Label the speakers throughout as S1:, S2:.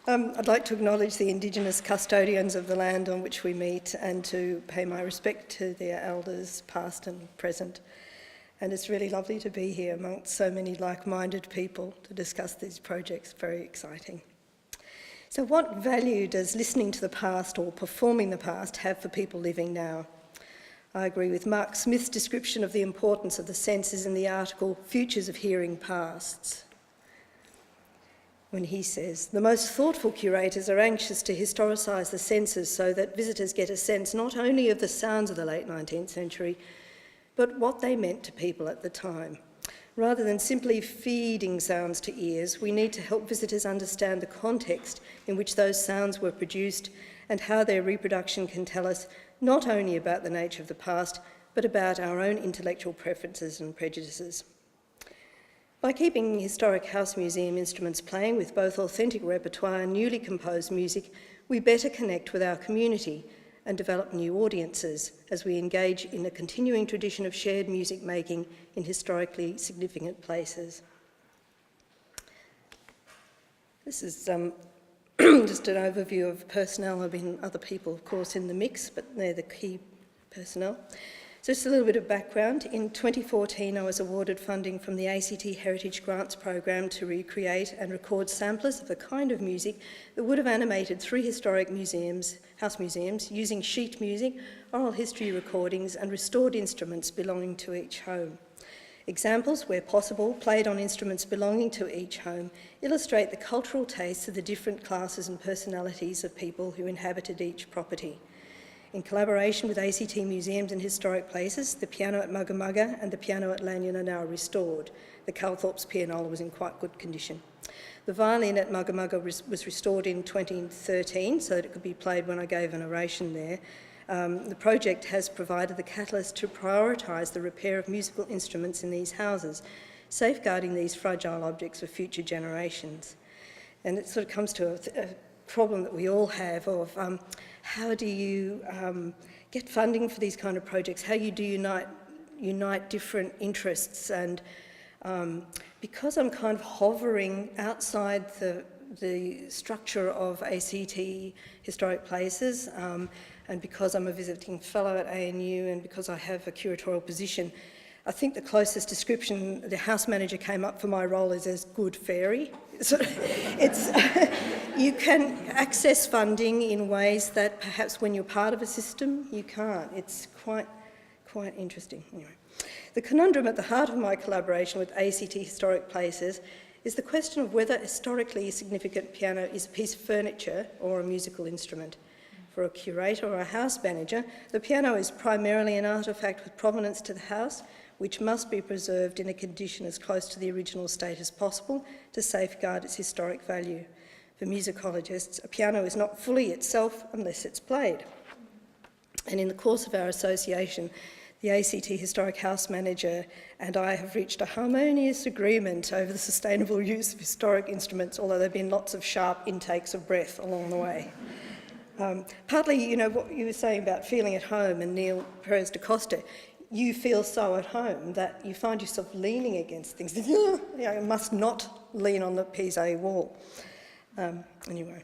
S1: I'd like to acknowledge the Indigenous custodians of the land on which we meet and to pay my respect to their elders, past and present. And it's really lovely to be here amongst so many like-minded people to discuss these projects. Very exciting. So what value does listening to the past or performing the past have for people living now? I agree with Mark Smith's description of the importance of the senses in the article Futures of Hearing Pasts, when he says, the most thoughtful curators are anxious to historicise the senses so that visitors get a sense not only of the sounds of the late 19th century, but what they meant to people at the time. Rather than simply feeding sounds to ears, we need to help visitors understand the context in which those sounds were produced and how their reproduction can tell us not only about the nature of the past, but about our own intellectual preferences and prejudices. By keeping historic house museum instruments playing with both authentic repertoire and newly composed music, we better connect with our community and develop new audiences as we engage in a continuing tradition of shared music making in historically significant places. This is just an overview of personnel. There have been other people, of course, in the mix, but they're the key personnel. So just a little bit of background. In 2014, I was awarded funding from the ACT Heritage Grants Program to recreate and record samplers of the kind of music that would have animated 3 historic museums, house museums, using sheet music, oral history recordings and restored instruments belonging to each home. Examples, where possible, played on instruments belonging to each home, illustrate the cultural tastes of the different classes and personalities of people who inhabited each property. In collaboration with ACT Museums and Historic Places, the piano at Mugga Mugga and the piano at Lanyon are now restored. The Calthorpes pianola was in quite good condition. The violin at Mugga Mugga was restored in 2013 so that it could be played when I gave an oration there. The project has provided the catalyst to prioritise the repair of musical instruments in these houses, safeguarding these fragile objects for future generations. And it sort of comes to a problem that we all have of how do you get funding for these kind of projects, how you do unite different interests. And because I'm kind of hovering outside the structure of ACT Historic Places, and because I'm a visiting fellow at ANU and because I have a curatorial position, I think the closest description the house manager came up for my role is as good fairy. You can access funding in ways that perhaps when you're part of a system, you can't. It's quite interesting. Anyway, the conundrum at the heart of my collaboration with ACT Historic Places is the question of whether a historically significant piano is a piece of furniture or a musical instrument. For a curator or a house manager, the piano is primarily an artefact with provenance to the house, which must be preserved in a condition as close to the original state as possible to safeguard its historic value. For musicologists, a piano is not fully itself unless it's played. And in the course of our association, the ACT Historic House Manager and I have reached a harmonious agreement over the sustainable use of historic instruments, although there have been lots of sharp intakes of breath along the way. Partly, what you were saying about feeling at home, and Neil Perez da Costa, you feel so at home that you find yourself leaning against things. You must not lean on the Pise wall. Anyway,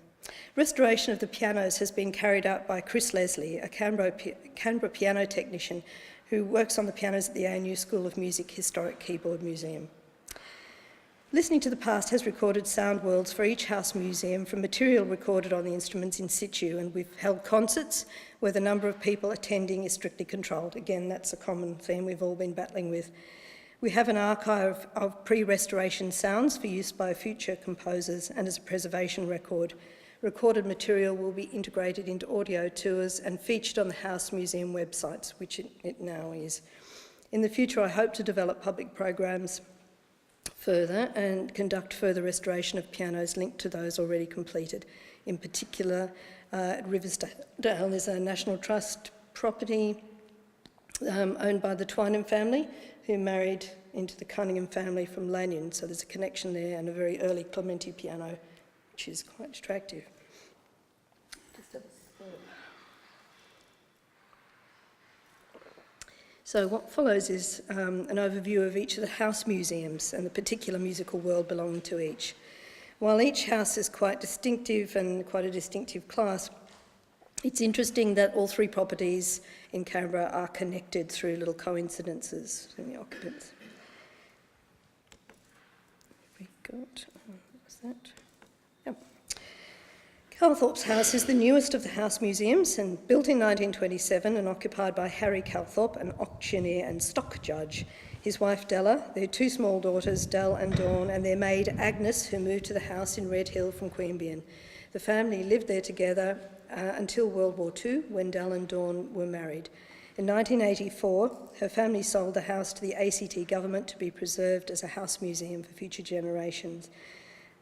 S1: restoration of the pianos has been carried out by Chris Leslie, a Canberra piano technician who works on the pianos at the ANU School of Music Historic Keyboard Museum. Listening to the Past has recorded sound worlds for each house museum from material recorded on the instruments in situ, and we've held concerts where the number of people attending is strictly controlled. Again, that's a common theme we've all been battling with. We have an archive of pre-restoration sounds for use by future composers and as a preservation record. Recorded material will be integrated into audio tours and featured on the House Museum websites, which it now is. In the future, I hope to develop public programs further and conduct further restoration of pianos linked to those already completed. In particular, at Riversdale, there's a National Trust property owned by the Twynham family, who married into the Cunningham family from Lanyon, so there's a connection there, and a very early Clementi piano, which is quite attractive. So what follows is an overview of each of the house museums and the particular musical world belonging to each. While each house is quite distinctive and quite a distinctive class, it's interesting that all three properties in Canberra are connected through little coincidences in the occupants. We got, what was that? Yep. Calthorpes House is the newest of the house museums and built in 1927 and occupied by Harry Calthorpe, an auctioneer and stock judge, his wife Della, their two small daughters Dell and Dawn, and their maid Agnes, who moved to the house in Red Hill from Queanbeyan. The family lived there together until World War II, when Dell and Dawn were married. In 1984, her family sold the house to the ACT government to be preserved as a house museum for future generations.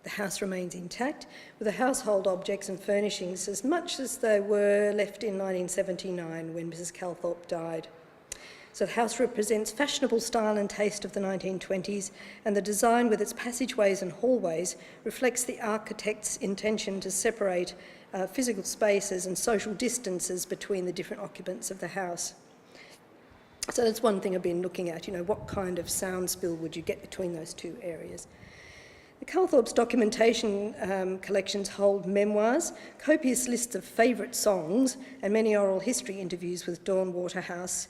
S1: The house remains intact, with the household objects and furnishings as much as they were left in 1979 when Mrs. Calthorpe died. So the house represents fashionable style and taste of the 1920s, and the design with its passageways and hallways reflects the architect's intention to separate physical spaces and social distances between the different occupants of the house. So that's one thing I've been looking at, what kind of sound spill would you get between those two areas? The Calthorpes documentation collections hold memoirs, copious lists of favourite songs, and many oral history interviews with Dawn Waterhouse.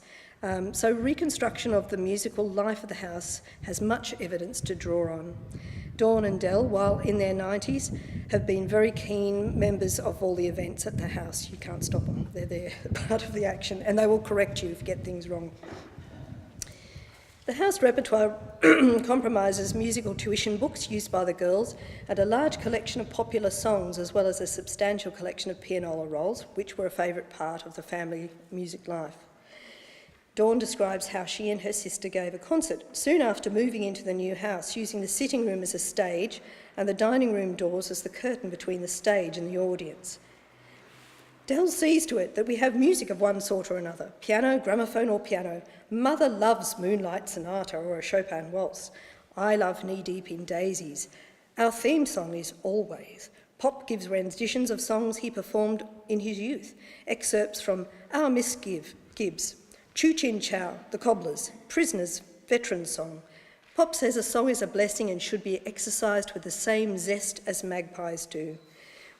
S1: So reconstruction of the musical life of the house has much evidence to draw on. Dawn and Dell, while in their 90s, have been very keen members of all the events at the house. You can't stop them. They're there, part of the action, and they will correct you if you get things wrong. The house repertoire compromises musical tuition books used by the girls and a large collection of popular songs, as well as a substantial collection of pianola rolls, which were a favourite part of the family music life. Dawn describes how she and her sister gave a concert soon after moving into the new house, using the sitting room as a stage and the dining room doors as the curtain between the stage and the audience. Dell sees to it that we have music of one sort or another, piano, gramophone or piano. Mother loves Moonlight Sonata or a Chopin waltz. I love Knee Deep in Daisies. Our theme song is Always. Pop gives renditions of songs he performed in his youth, excerpts from Our Miss Gibbs, Choo Chin Chow, The Cobblers, Prisoners, Veteran Song. Pop says a song is a blessing and should be exercised with the same zest as magpies do.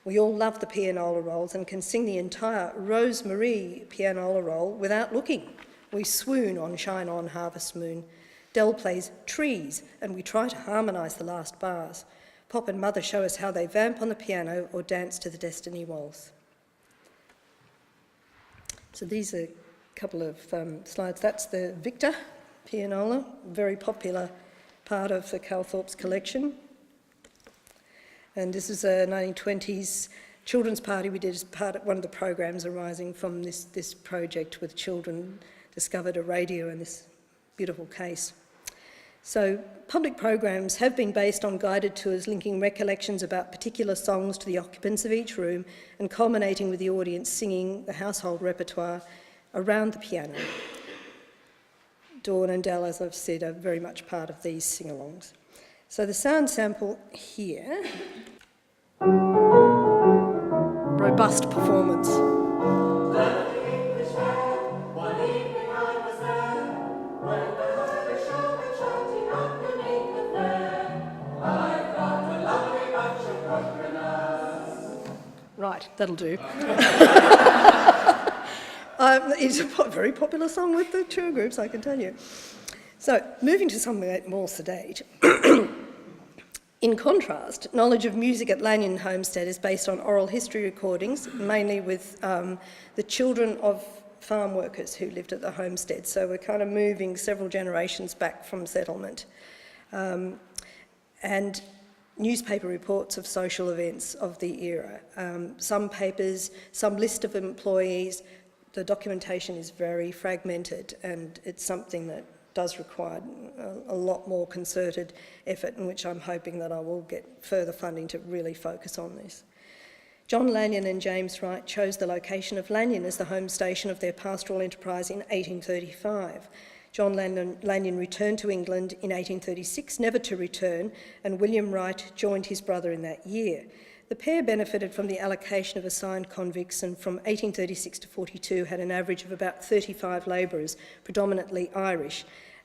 S1: We all love the pianola rolls and can sing the entire Rose-Marie pianola roll without looking. We swoon on Shine On Harvest Moon. Dell plays Trees and we try to harmonise the last bars. Pop and Mother show us how they vamp on the piano or dance to the Destiny Waltz. So these are couple of slides. That's the Victor pianola, very popular part of the Calthorpes collection. And this is a 1920s children's party we did as part of one of the programs arising from this project with children discovered a radio in this beautiful case. So public programs have been based on guided tours linking recollections about particular songs to the occupants of each room and culminating with the audience singing the household repertoire around the piano. Dawn and Dell, as I've said, are very much part of these sing-alongs. So the sound sample here, robust performance. Right, that'll do. It's a very popular song with the tour groups, I can tell you. So, moving to something more sedate. In contrast, knowledge of music at Lanyon Homestead is based on oral history recordings, mainly with the children of farm workers who lived at the homestead. So we're kind of moving several generations back from settlement. And newspaper reports of social events of the era. Some papers, some list of employees. The documentation is very fragmented, and it's something that does require a lot more concerted effort, in which I'm hoping that I will get further funding to really focus on this. John Lanyon and James Wright chose the location of Lanyon as the home station of their pastoral enterprise in 1835. John Lanyon returned to England in 1836, never to return, and William Wright joined his brother in that year. The pair benefited from the allocation of assigned convicts, and from 1836 to 42 had an average of about 35 labourers, predominantly Irish,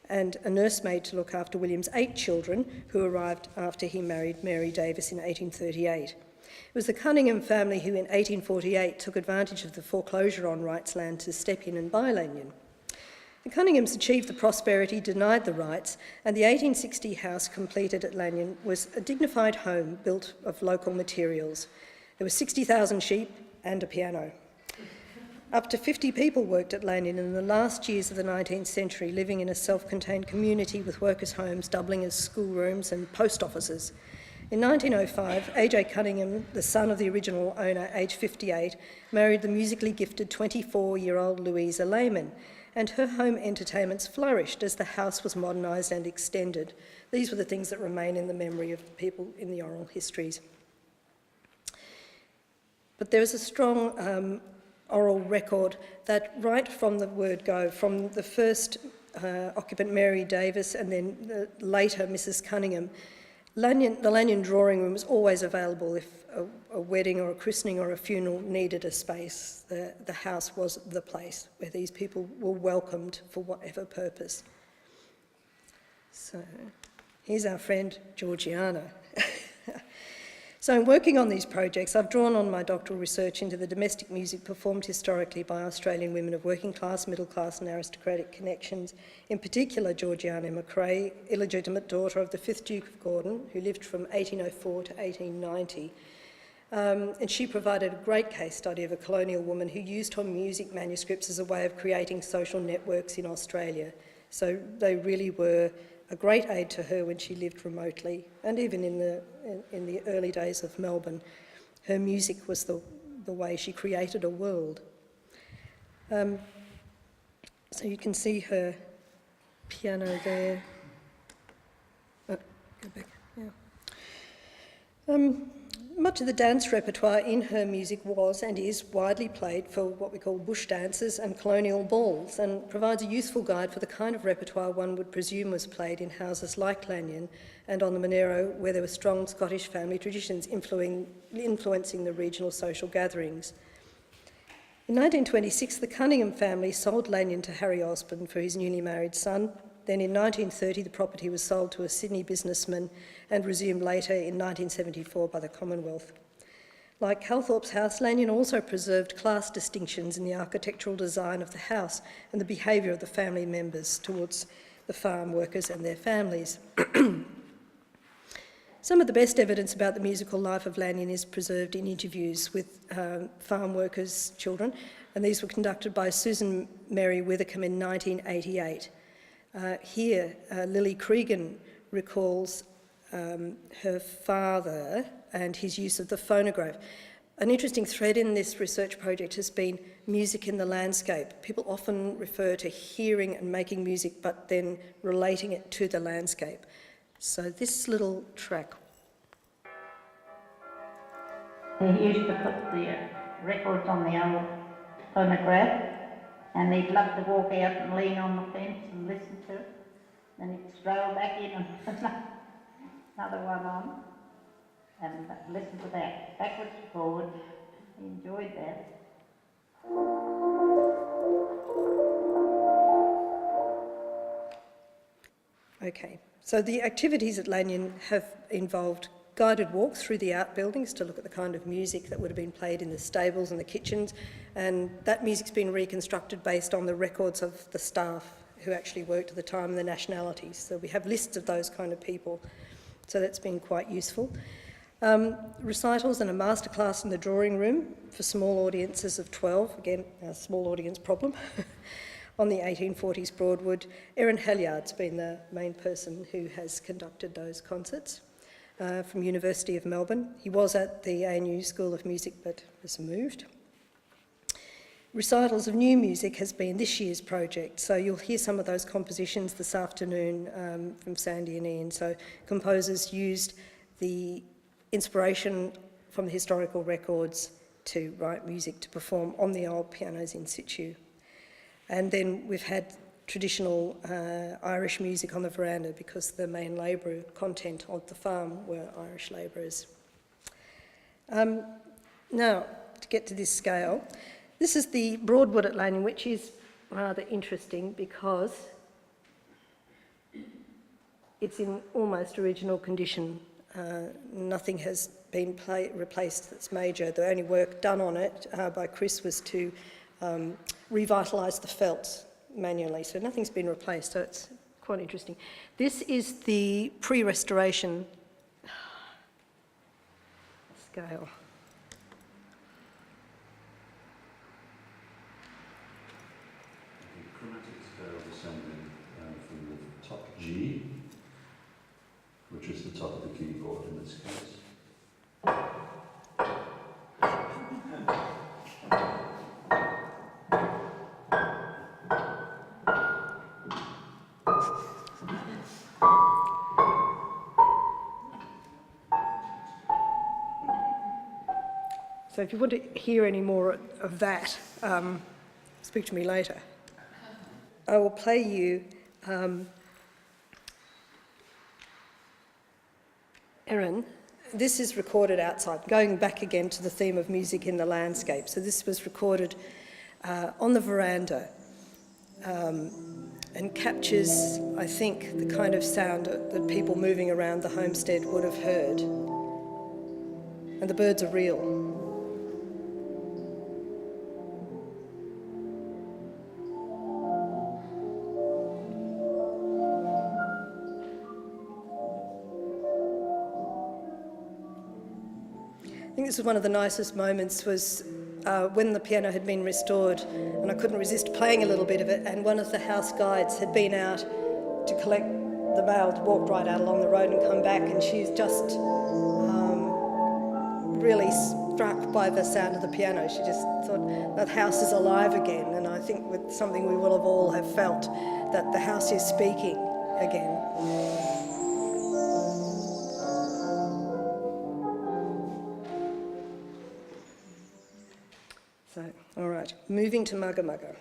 S1: and a nursemaid to look after William's 8 children, who arrived after he married Mary Davis in 1838. It was the Cunningham family who in 1848 took advantage of the foreclosure on Wright's land to step in and buy Lanyon. The Cunninghams achieved the prosperity denied the Wrights, and the 1860 house completed at Lanyon was a dignified home built of local materials. There were 60,000 sheep and a piano. Up to 50 people worked at Lanyon in the last years of the 19th century, living in a self-contained community with workers' homes doubling as schoolrooms and post offices. In 1905, A.J. Cunningham, the son of the original owner, aged 58, married the musically gifted 24-year-old Louisa Lanyon, and her home entertainments flourished as the house was modernised and extended. These were the things that remain in the memory of people in the oral histories. But there is a strong oral record that right from the word go, from the first occupant Mary Davis and then later Mrs. Cunningham, the Lanyon drawing room was always available if a wedding or a christening or a funeral needed a space. The house was the place where these people were welcomed for whatever purpose. So here's our friend Georgiana. So in working on these projects, I've drawn on my doctoral research into the domestic music performed historically by Australian women of working class, middle class and aristocratic connections, in particular Georgiana McRae, illegitimate daughter of the 5th Duke of Gordon, who lived from 1804 to 1890. And she provided a great case study of a colonial woman who used her music manuscripts as a way of creating social networks in Australia. So they really were a great aid to her when she lived remotely, and even in the early days of Melbourne. Her music was the way she created a world. So you can see her piano there. Oh, go back, yeah. Much of the dance repertoire in her music was and is widely played for what we call bush dances and colonial balls, and provides a useful guide for the kind of repertoire one would presume was played in houses like Lanyon and on the Monero, where there were strong Scottish family traditions influencing the regional social gatherings. In 1926, the Cunningham family sold Lanyon to Harry Osborne for his newly married son. Then in 1930, the property was sold to a Sydney businessman and resumed later in 1974 by the Commonwealth. Like Calthorpes House, Lanyon also preserved class distinctions in the architectural design of the house and the behaviour of the family members towards the farm workers and their families. Some of the best evidence about the musical life of Lanyon is preserved in interviews with farm workers' children, and these were conducted by Susan Mary Withercombe in 1988. Here, Lily Cregan recalls her father and his use of the phonograph. An interesting thread in this research project has been music in the landscape. People often refer to hearing and making music, but then relating it to the landscape. So this little track.
S2: They used to put the records on the old phonograph, and they'd love to walk out and lean on the fence and listen to it. Then he'd stroll back in and put another one on and listen to that, backwards and forwards. He enjoyed that.
S1: Okay, so the activities at Lanyon have involved guided walks through the outbuildings to look at the kind of music that would have been played in the stables and the kitchens, and that music's been reconstructed based on the records of the staff who actually worked at the time and the nationalities. So we have lists of those kind of people, so that's been quite useful. Recitals and a masterclass in the drawing room for small audiences of 12, again, a small audience problem, on the 1840s Broadwood. Erin Halliard's been the main person who has conducted those concerts. From University of Melbourne. He was at the ANU School of Music but has moved. Recitals of new music has been this year's project, so you'll hear some of those compositions this afternoon from Sandy and Ian. So composers used the inspiration from the historical records to write music to perform on the old pianos in situ. And then we've had traditional Irish music on the veranda because the main labour content of the farm were Irish labourers. Now, to get to this scale, this is the Broadwood at Lanyon, which is rather interesting because it's in almost original condition. Nothing has been replaced that's major. The only work done on it by Chris was to revitalise the felts manually, so nothing's been replaced, so it's quite interesting. This is the pre-restoration scale.
S3: The chromatic scale descending from the top G, which is the top of the keyboard in this case.
S1: So if you want to hear any more of that, speak to me later. I will play you Erin. This is recorded outside, going back again to the theme of music in the landscape. So this was recorded on the veranda and captures, I think, the kind of sound that people moving around the homestead would have heard. And the birds are real. I think this was one of the nicest moments was when the piano had been restored and I couldn't resist playing a little bit of it, and one of the house guides had been out to collect the mail, walked right out along the road and come back, and she's just really struck by the sound of the piano. She just thought that house is alive again, and I think with something we will have all have felt, that the house is speaking again. So, all right, moving to Mugga Mugga.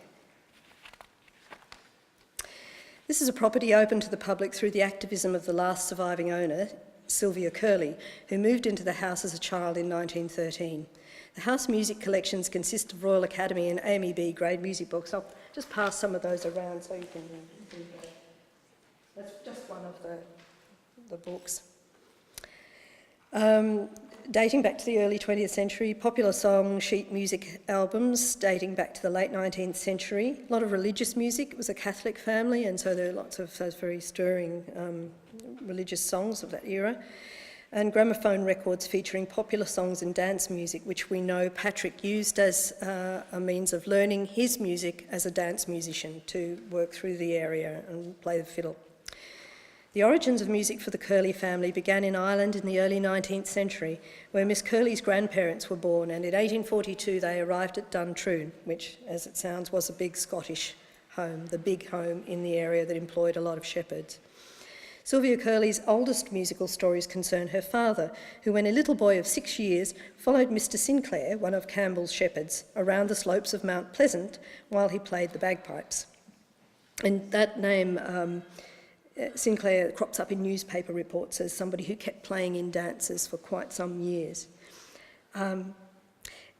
S1: This is a property open to the public through the activism of the last surviving owner, Sylvia Curley, who moved into the house as a child in 1913. The house music collections consist of Royal Academy and Amy B grade music books. I'll just pass some of those around so you can read that. That's just one of the books. Dating back to the early 20th century, popular song sheet music albums dating back to the late 19th century. A lot of religious music. It was a Catholic family, and so there are lots of those very stirring religious songs of that era. And gramophone records featuring popular songs and dance music, which we know Patrick used as a means of learning his music as a dance musician to work through the area and play the fiddle. The origins of music for the Curley family began in Ireland in the early 19th century, where Miss Curley's grandparents were born, and in 1842 they arrived at Duntroon, which, as it sounds, was a big Scottish home, the big home in the area that employed a lot of shepherds. Sylvia Curley's oldest musical stories concern her father, who, when a little boy of 6 years, followed Mr. Sinclair, one of Campbell's shepherds, around the slopes of Mount Pleasant while he played the bagpipes. And that name, Sinclair, crops up in newspaper reports as somebody who kept playing in dances for quite some years.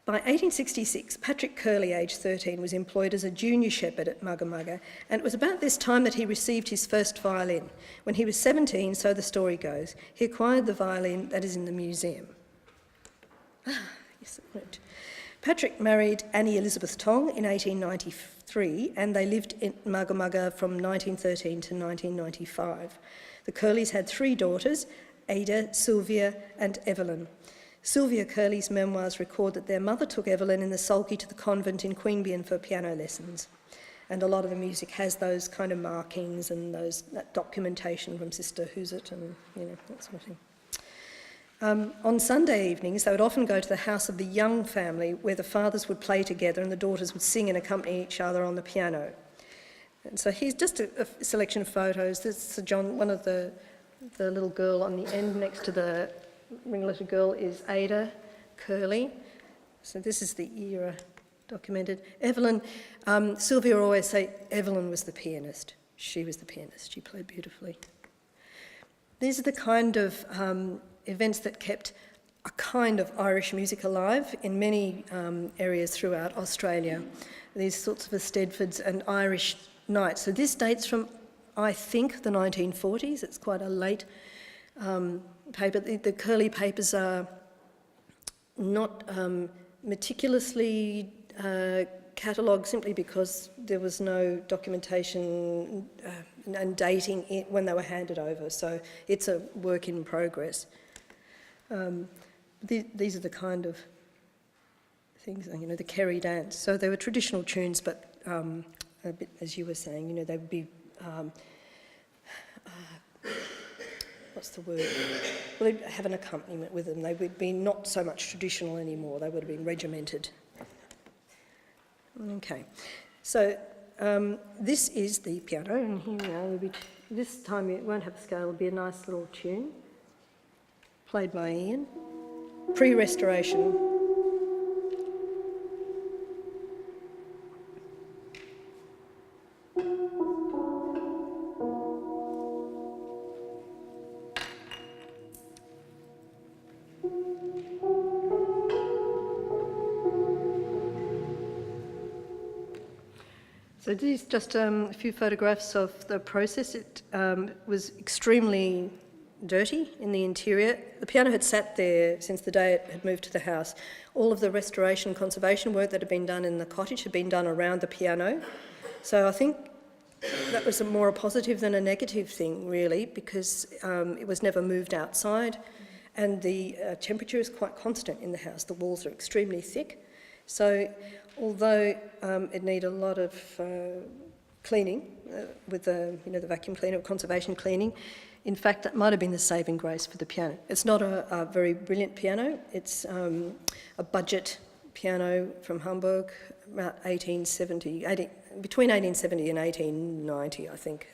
S1: By 1866, Patrick Curley, aged 13, was employed as a junior shepherd at Mugga Mugga, and it was about this time that he received his first violin. When he was 17, so the story goes, he acquired the violin that is in the museum. Yes, right. Patrick married Annie Elizabeth Tong in 1893, and they lived in Mugga Mugga from 1913 to 1995. The Curleys had 3 daughters, Ada, Sylvia and Evelyn. Sylvia Curley's memoirs record that their mother took Evelyn in the sulky to the convent in Queanbeyan for piano lessons. And a lot of the music has those kind of markings and that documentation from Sister Who's-It and, that sort of thing. On Sunday evenings, they would often go to the house of the Young family, where the fathers would play together and the daughters would sing and accompany each other on the piano. And so here's just a selection of photos. This is one of the little girl on the end next to the ringletter girl is Ada Curley. So this is the era documented. Evelyn, Sylvia always say Evelyn was the pianist. She was the pianist. She played beautifully. These are the kind of events that kept a kind of Irish music alive in many areas throughout Australia. These sorts of Eisteddfods and Irish nights. So this dates from I think, the 1940s. It's quite a late paper. The Curley papers are not meticulously catalogued simply because there was no documentation and dating it when they were handed over. So it's a work in progress. These are the kind of things, you know, the Kerry dance. So they were traditional tunes, but a bit, as you were saying, you know, they would be, what's the word? Well, they'd have an accompaniment with them. They would be not so much traditional anymore. They would have been regimented. Okay, so this is the piano, and here we are. This time it won't have a scale. It'll be a nice little tune, played by Ian. Pre-restoration. So these are just a few photographs of the process. It was extremely dirty in the interior. The piano had sat there since the day it had moved to the house. All of the restoration and conservation work that had been done in the cottage had been done around the piano. So I think that was more a positive than a negative thing, really, because it was never moved outside, and the temperature is quite constant in the house. The walls are extremely thick. So although it needed a lot of cleaning with the vacuum cleaner, conservation cleaning, in fact, that might have been the saving grace for the piano. It's not a very brilliant piano. It's a budget piano from Hamburg, about 1870, between 1870 and 1890, I think.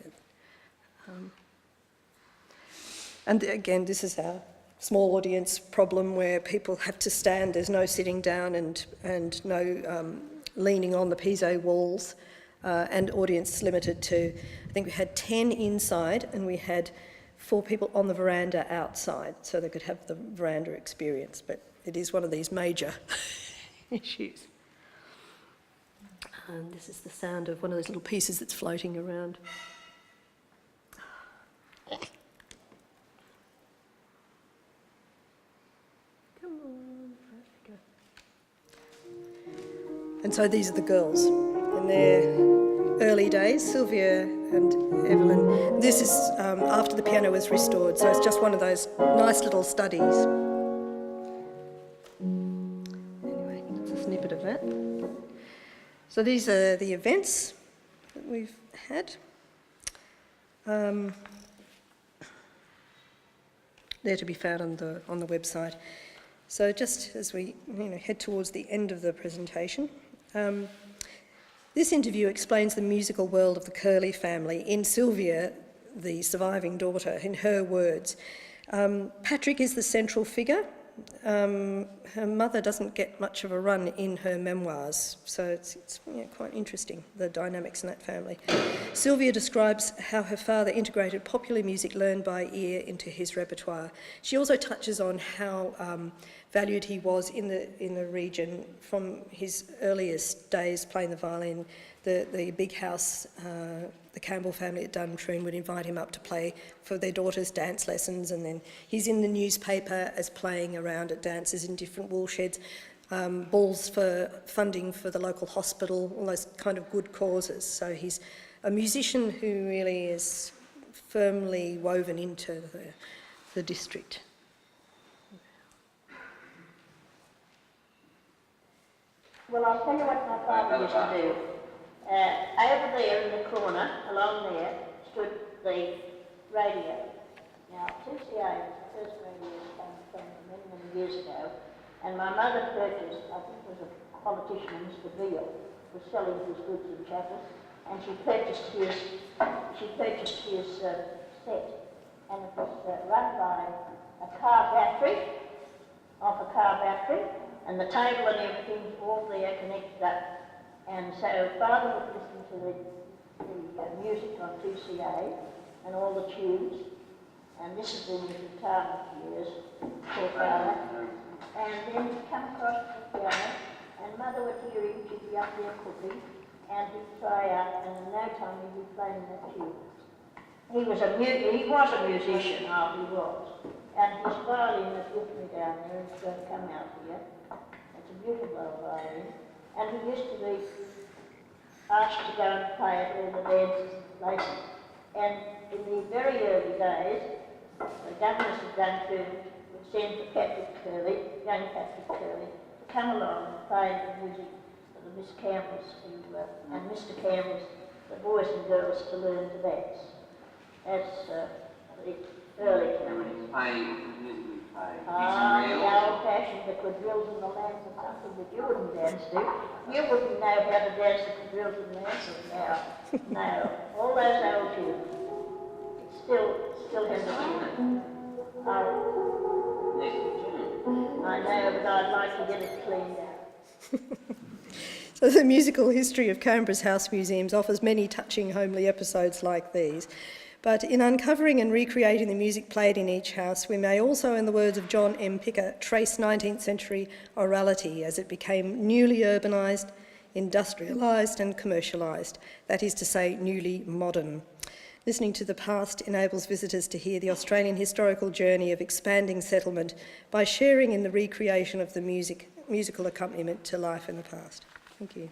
S1: And again, this is our small audience problem where people have to stand. There's no sitting down and no leaning on the Pizzo walls, and audience limited to, I think we had 10 inside and we had 4 people on the veranda outside, so they could have the veranda experience. But it is one of these major issues. And this is the sound of one of those little pieces that's floating around. Come on, there we go. And so these are the girls in their early days, Sylvia and Evelyn. This is after the piano was restored, so it's just one of those nice little studies. Anyway, that's a snippet of that. So these are the events that we've had. They're to be found on the website. So just as we head towards the end of the presentation, this interview explains the musical world of the Curley family in Sylvia, the surviving daughter, in her words. Patrick is the central figure. Her mother doesn't get much of a run in her memoirs, so it's quite interesting, the dynamics in that family. Sylvia describes how her father integrated popular music learned by ear into his repertoire. She also touches on how valued he was in the region from his earliest days playing the violin. The big house, the Campbell family at Duntroon would invite him up to play for their daughter's dance lessons, and then he's in the newspaper as playing around at dances in different woolsheds, balls for funding for the local hospital, all those kind of good causes. So he's a musician who really is firmly woven into the district.
S2: Well, I'll tell you what my father used to do. Over there in the corner, along there, stood the radio. Now, 2CA was the first radio that came from many years ago, and my mother purchased, I think it was a politician, Mr. Beale, was selling his goods in Chatham, and she purchased his set, and it was run by a car battery, and the table and everything all there connected up. And so Father would listen to the music on 2CA and all the tunes, and this is in his retirement years, poor Father. And then he'd come across to the piano, and Mother would hear him, she'd be up there cooking, and he'd try out, and in no time he'd be playing that tune. He was a musician, he was. And his violin is with me down there, it's going to come out here. It's a beautiful old violin. And he used to be asked to go and play at all the dances and places. And in the very early days, the governors had done to send for Patrick Curley, young Patrick Curley, to come along and play the music for the Miss Campbells and Mr. Campbell's, the boys and girls to learn to dance. That's the early Campbells. The old-fashioned, the quadrilles and the lances, something that you wouldn't dance to. You wouldn't know how to dance the quadrilles and lances now. No, all those old tunes. It still has a tune. I know, but I'd like to get it cleaned out.
S1: So the musical history of Canberra's house museums offers many touching homely episodes like these. But in uncovering and recreating the music played in each house, we may also, in the words of John M. Picker, trace 19th century orality as it became newly urbanised, industrialised and commercialised, that is to say, newly modern. Listening to the past enables visitors to hear the Australian historical journey of expanding settlement by sharing in the recreation of the musical accompaniment to life in the past. Thank you.